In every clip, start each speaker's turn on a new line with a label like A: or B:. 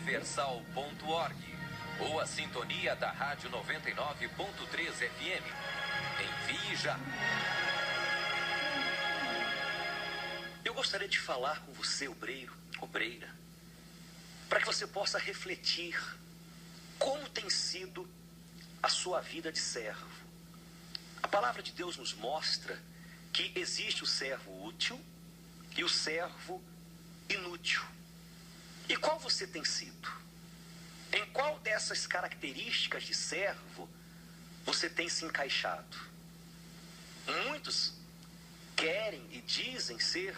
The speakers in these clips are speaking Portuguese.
A: universal.org ou a sintonia da Rádio 99.3 FM. Envie já.
B: Eu gostaria de falar com você, obreiro, obreira, para que você possa refletir como tem sido a sua vida de servo. A palavra de Deus nos mostra que existe o servo útil e o servo inútil. E qual você tem sido? Em qual dessas características de servo você tem se encaixado? Muitos querem e dizem ser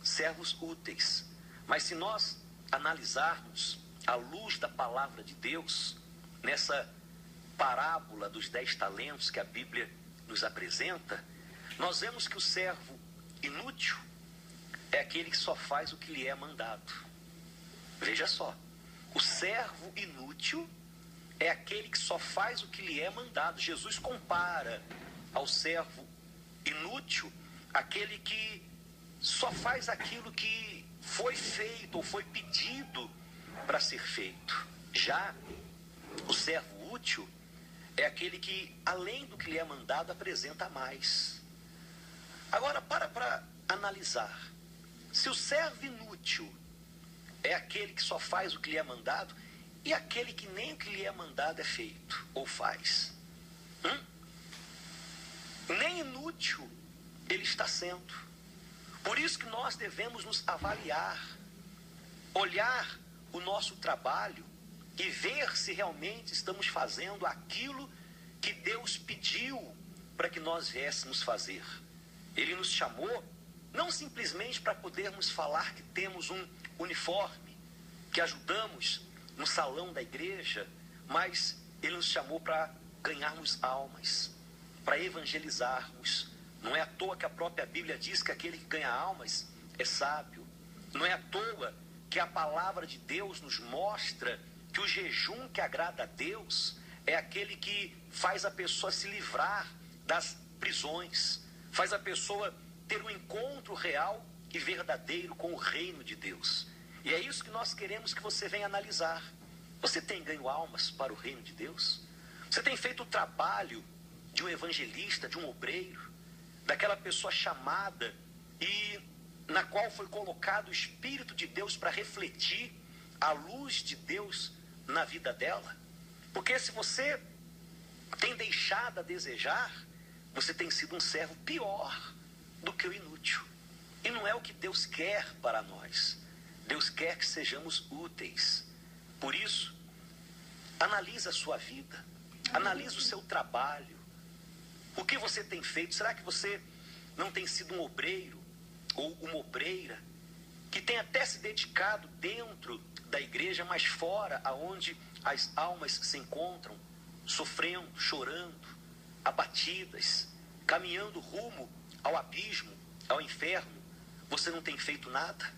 B: servos úteis, mas se nós analisarmos à luz da palavra de Deus, nessa parábola dos 10 talentos que a Bíblia nos apresenta, nós vemos que o servo inútil é aquele que só faz o que lhe é mandado. Veja só, o servo inútil é aquele que só faz o que lhe é mandado. Jesus compara ao servo inútil aquele que só faz aquilo que foi feito ou foi pedido para ser feito. Já o servo útil é aquele que, além do que lhe é mandado, apresenta mais. Agora, para analisar. Se o servo inútil é aquele que só faz o que lhe é mandado, e aquele que nem o que lhe é mandado é feito ou faz? Nem inútil ele está sendo. Por isso que nós devemos nos avaliar, olhar o nosso trabalho e ver se realmente estamos fazendo aquilo que Deus pediu para que nós viéssemos fazer. Ele nos chamou não simplesmente para podermos falar que temos um uniforme, que ajudamos no salão da igreja, mas Ele nos chamou para ganharmos almas, para evangelizarmos. Não é à toa que a própria Bíblia diz que aquele que ganha almas é sábio. Não é à toa que a palavra de Deus nos mostra que o jejum que agrada a Deus é aquele que faz a pessoa se livrar das prisões, faz a pessoa ter um encontro real e verdadeiro com o reino de Deus. E é isso que nós queremos que você venha analisar. Você tem ganho almas para o reino de Deus? Você tem feito o trabalho de um evangelista, de um obreiro, daquela pessoa chamada e na qual foi colocado o Espírito de Deus para refletir a luz de Deus na vida dela? Porque se você tem deixado a desejar, você tem sido um servo pior do que o inútil. E não é o que Deus quer para nós. Deus quer que sejamos úteis. Por isso, analise a sua vida, analise o seu trabalho. O que você tem feito? Será que você não tem sido um obreiro ou uma obreira que tem até se dedicado dentro da igreja, mas fora, aonde as almas se encontram, sofrendo, chorando, abatidas, caminhando rumo ao abismo, ao inferno? Você não tem feito nada?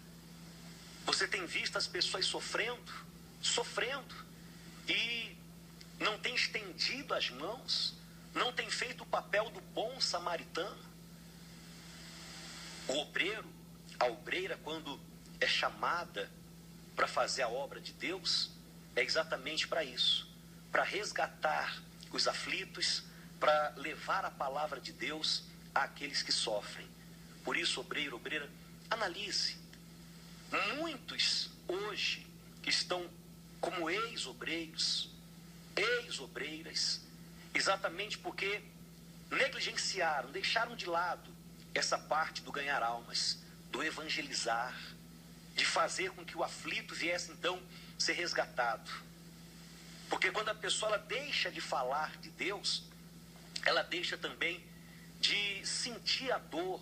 B: Você tem visto as pessoas sofrendo e não tem estendido as mãos, não tem feito o papel do bom samaritano? O obreiro, a obreira, quando é chamada para fazer a obra de Deus, é exatamente para isso, para resgatar os aflitos, para levar a palavra de Deus àqueles que sofrem. Por isso, obreiro, obreira, analise. Muitos hoje estão como ex-obreiros, ex-obreiras, exatamente porque negligenciaram, deixaram de lado essa parte do ganhar almas, do evangelizar, de fazer com que o aflito viesse então ser resgatado. Porque quando a pessoa ela deixa de falar de Deus, ela deixa também de sentir a dor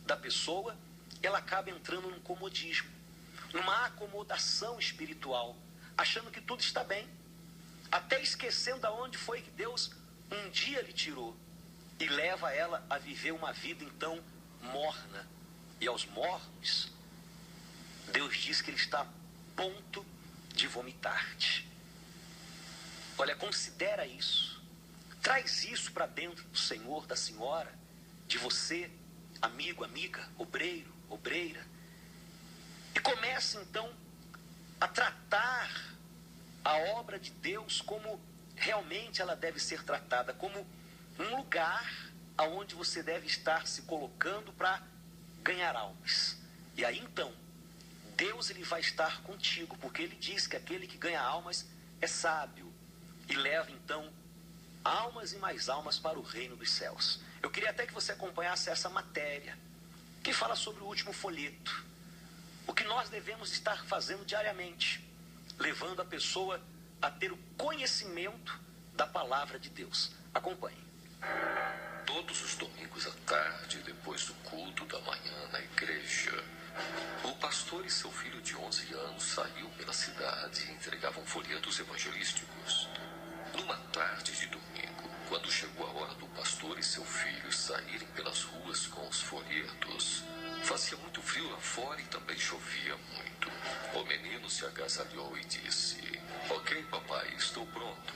B: da pessoa, ela acaba entrando num comodismo, numa acomodação espiritual, achando que tudo está bem, até esquecendo aonde foi que Deus um dia lhe tirou e leva ela a viver uma vida então morna. E aos mornos, Deus diz que Ele está a ponto de vomitar-te. Olha, considera isso, traz isso para dentro do Senhor, da senhora, de você, amigo, amiga, obreiro, obreira, e comece então a tratar a obra de Deus como realmente ela deve ser tratada, como um lugar aonde você deve estar se colocando para ganhar almas. E aí então, Deus ele vai estar contigo, porque ele diz que aquele que ganha almas é sábio e leva então almas e mais almas para o reino dos céus. Eu queria até que você acompanhasse essa matéria, que fala sobre o último folheto. O que nós devemos estar fazendo diariamente, levando a pessoa a ter o conhecimento da palavra de Deus. Acompanhe.
C: Todos os domingos à tarde, depois do culto da manhã na igreja, o pastor e seu filho de 11 anos saíam pela cidade e entregavam folhetos evangelísticos. Numa tarde de domingo, quando chegou a hora do pastor e seu filho saírem pelas ruas com os folhetos, fazia muito frio lá fora e também chovia muito. O menino se agasalhou e disse: "Ok, papai, estou pronto."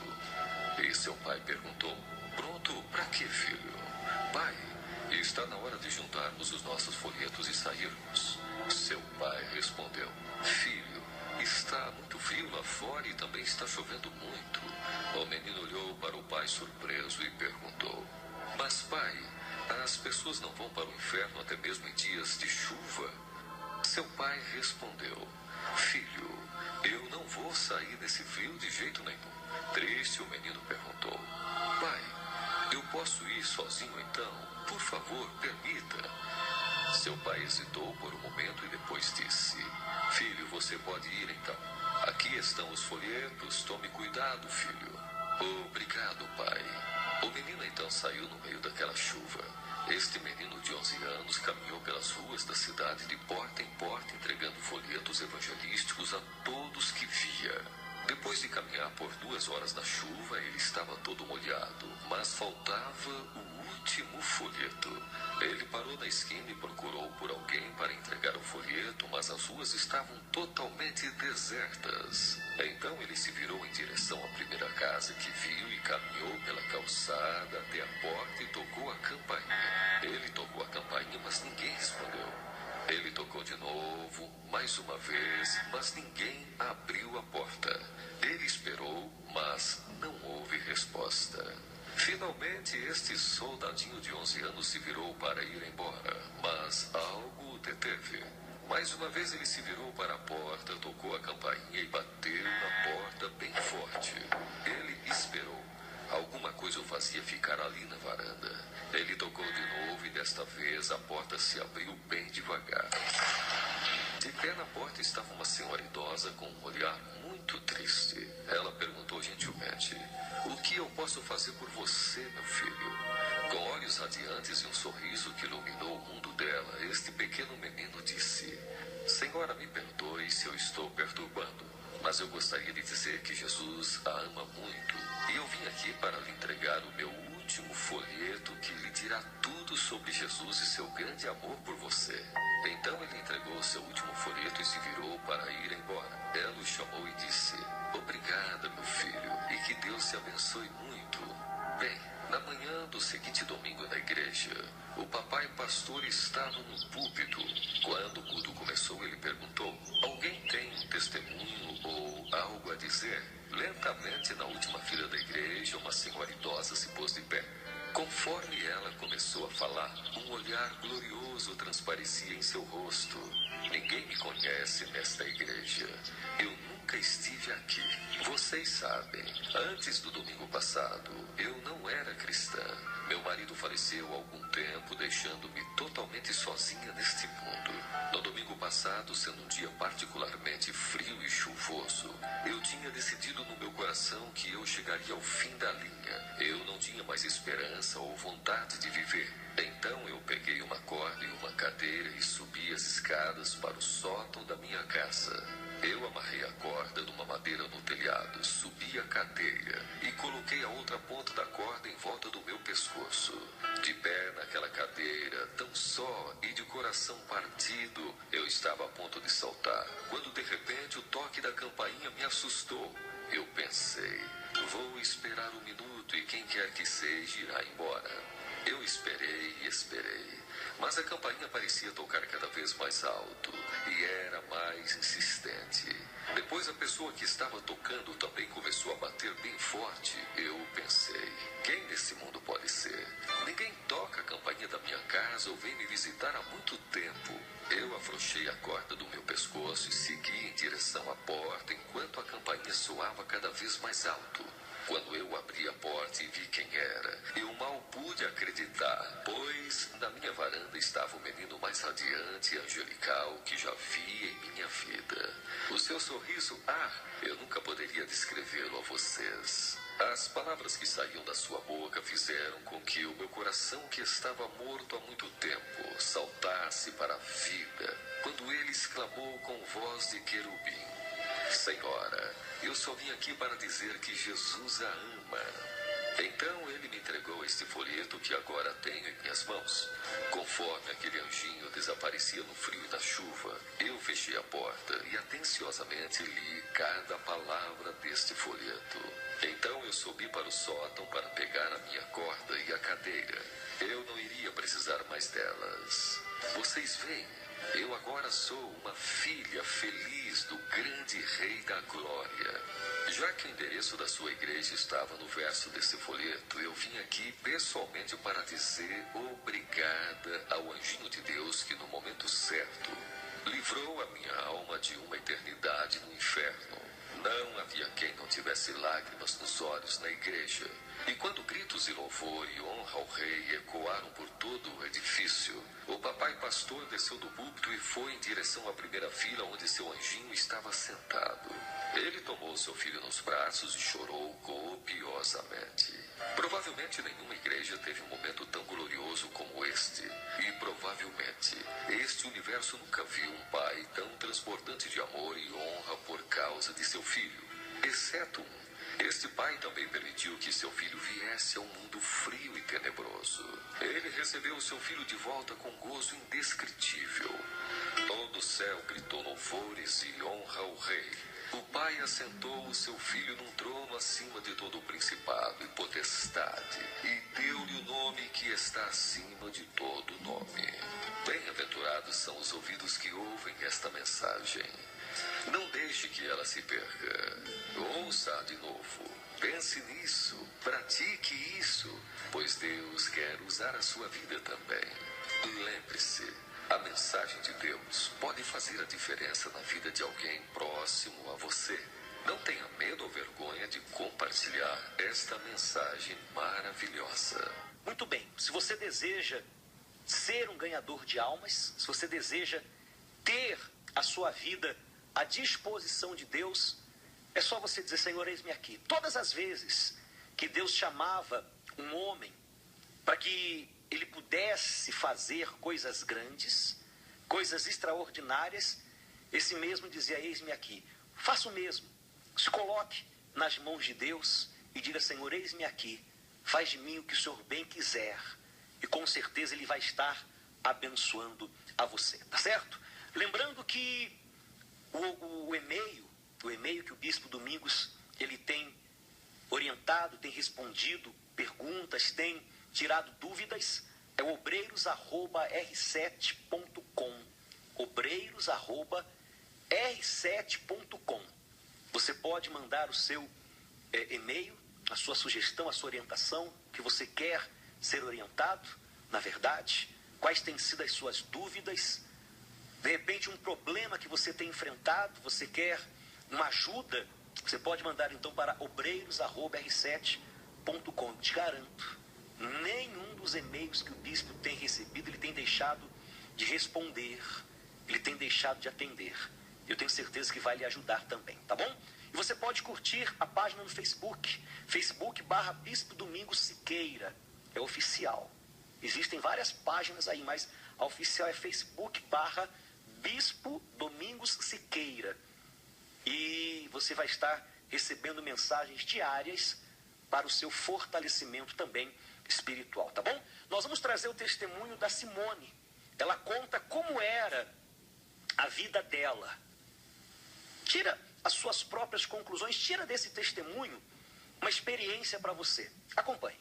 C: E seu pai perguntou: "Pronto para quê, filho?" "Pai, está na hora de juntarmos os nossos folhetos e sairmos." Seu pai respondeu: "Filho, está muito frio lá fora e também está chovendo muito." O menino olhou para o pai surpreso e perguntou: "Mas pai, as pessoas não vão para o inferno até mesmo em dias de chuva?" Seu pai respondeu: "Filho, eu não vou sair desse frio de jeito nenhum." Triste, o menino perguntou: "Pai, eu posso ir sozinho então? Por favor, permita." Seu pai hesitou por um momento e depois disse: "Filho, você pode ir então. Aqui estão os folhetos, tome cuidado, filho." "Obrigado, pai." O menino então saiu no meio daquela chuva. Este menino de 11 anos caminhou pelas ruas da cidade de porta em porta, entregando folhetos evangelísticos a todos que via. Depois de caminhar por 2 horas na chuva, ele estava todo molhado, mas faltava o último folheto. Ele parou na esquina e procurou por alguém para entregar o folheto, mas as ruas estavam totalmente desertas. Então ele se virou em direção à primeira casa que viu e caminhou pela calçada até a porta e tocou a campainha. Ele tocou a campainha, mas ninguém respondeu. Ele tocou de novo, mais uma vez, mas ninguém abriu a porta. Ele esperou, mas não houve resposta. Finalmente, este soldadinho de 11 anos se virou para ir embora, mas algo o deteve. Mais uma vez ele se virou para a porta, tocou a campainha e bateu na porta bem forte. Ele esperou. Alguma coisa o fazia ficar ali na varanda. Ele tocou de novo e desta vez a porta se abriu bem devagar. De pé na porta estava uma senhora idosa com um olhar muito triste. Ela perguntou gentilmente: "O que eu posso fazer por você, meu filho?" Com olhos radiantes e um sorriso que iluminou o mundo dela, este pequeno menino disse: "Senhora, me perdoe se eu estou perturbando, mas eu gostaria de dizer que Jesus a ama muito e eu vim aqui para lhe entregar o meu último folheto que lhe dirá tudo sobre Jesus e seu grande amor por você." Então ele entregou seu último folheto e se virou para ir embora. Ela o chamou e disse: "Obrigada, meu filho, e que Deus te abençoe muito." Bem, na manhã do seguinte domingo na igreja, o papai pastor estava no púlpito. Quando o culto começou, ele perguntou: "Alguém tem um testemunho ou algo a dizer?" Lentamente, na última fila da igreja, uma senhora idosa se pôs de pé. Conforme ela começou a falar, um olhar glorioso transparecia em seu rosto. "Ninguém me conhece nesta igreja. Eu nunca estive aqui. Vocês sabem, antes do domingo passado, eu não era cristã. Meu marido faleceu há algum tempo, deixando-me totalmente sozinha neste mundo. No domingo passado, sendo um dia particularmente frio e chuvoso, eu tinha decidido no meu coração que eu chegaria ao fim da linha. Eu não tinha mais esperança ou vontade de viver. Então eu peguei uma corda e uma cadeira e subi as escadas para o sótão da minha casa. Eu amarrei a corda numa madeira no telhado, subi a cadeira e coloquei a outra ponta da corda em volta do meu pescoço. De pé naquela cadeira, tão só e de coração partido, eu estava a ponto de saltar, quando de repente o toque da campainha me assustou. Eu pensei: vou esperar um minuto e quem quer que seja irá embora. Eu esperei e esperei, mas a campainha parecia tocar cada vez mais alto e era mais insistente. Depois a pessoa que estava tocando também começou a bater bem forte. Eu pensei, quem nesse mundo pode ser? Ninguém toca a campainha da minha casa ou vem me visitar há muito tempo. Eu afrouxei a corda do meu pescoço e segui em direção à porta enquanto a campainha soava cada vez mais alto. Quando eu abri a porta e vi quem era, eu mal pude acreditar, pois na minha varanda estava o menino mais radiante e angelical que já vi em minha vida. O seu sorriso, eu nunca poderia descrevê-lo a vocês. As palavras que saíam da sua boca fizeram com que o meu coração, que estava morto há muito tempo, saltasse para a vida, quando ele exclamou com voz de querubim: Senhora, eu só vim aqui para dizer que Jesus a ama. Então ele me entregou este folheto que agora tenho em minhas mãos. Conforme aquele anjinho desaparecia no frio e na chuva, eu fechei a porta e atenciosamente li cada palavra deste folheto. Então eu subi para o sótão para pegar a minha corda e a cadeira. Eu não iria precisar mais delas. Vocês veem, eu agora sou uma filha feliz do grande Rei da Glória. Já que o endereço da sua igreja estava no verso desse folheto, eu vim aqui pessoalmente para dizer obrigada ao anjinho de Deus que no momento certo livrou a minha alma de uma eternidade no inferno. Não havia quem não tivesse lágrimas nos olhos na igreja. E quando gritos de louvor e honra ao rei ecoaram por todo o edifício, o papai pastor desceu do púlpito e foi em direção à primeira fila onde seu anjinho estava sentado. Ele tomou seu filho nos braços e chorou copiosamente. Provavelmente nenhuma igreja teve um momento tão glorioso como este. E provavelmente este universo nunca viu um pai tão transbordante de amor e honra por causa de seu filho, exceto um. Este pai também permitiu que seu filho viesse a um mundo frio e tenebroso. Ele recebeu seu filho de volta com gozo indescritível. Todo o céu gritou louvores e honra ao rei. O pai assentou o seu filho num trono acima de todo o principado e potestade, e deu-lhe o nome que está acima de todo nome. Bem-aventurados são os ouvidos que ouvem esta mensagem. Não deixe que ela se perca. Ouça de novo. Pense nisso. Pratique isso. Pois Deus quer usar a sua vida também. Lembre-se, a mensagem de Deus pode fazer a diferença na vida de alguém próximo a você. Não tenha medo ou vergonha de compartilhar esta mensagem maravilhosa.
B: Muito bem. Se você deseja ser um ganhador de almas, se você deseja ter a sua vida à disposição de Deus, é só você dizer: Senhor, eis-me aqui. Todas as vezes que Deus chamava um homem para que ele pudesse fazer coisas grandes, coisas extraordinárias, esse mesmo dizia: eis-me aqui. Faça o mesmo. Se coloque nas mãos de Deus e diga: Senhor, eis-me aqui. Faz de mim o que o Senhor bem quiser. E com certeza Ele vai estar abençoando a você. Tá certo? Lembrando que o e-mail que o Bispo Domingos ele tem orientado, tem respondido perguntas, tem tirado dúvidas, é o obreiros@r7.com. obreiros@r7.com. Você pode mandar o seu e-mail, a sua sugestão, a sua orientação, o que você quer ser orientado, na verdade, quais têm sido as suas dúvidas. De repente, um problema que você tem enfrentado, você quer uma ajuda, você pode mandar então para obreiros@r7.com. Te garanto, nenhum dos e-mails que o bispo tem recebido, ele tem deixado de responder, ele tem deixado de atender. Eu tenho certeza que vai lhe ajudar também, tá bom? E você pode curtir a página no Facebook, Facebook/Bispo Domingos Siqueira, é oficial. Existem várias páginas aí, mas a oficial é Facebook/Bispo Domingos Siqueira. E você vai estar recebendo mensagens diárias para o seu fortalecimento também espiritual, tá bom? Nós vamos trazer o testemunho da Simone. Ela conta como era a vida dela. Tira as suas próprias conclusões, tira desse testemunho uma experiência para você. Acompanhe.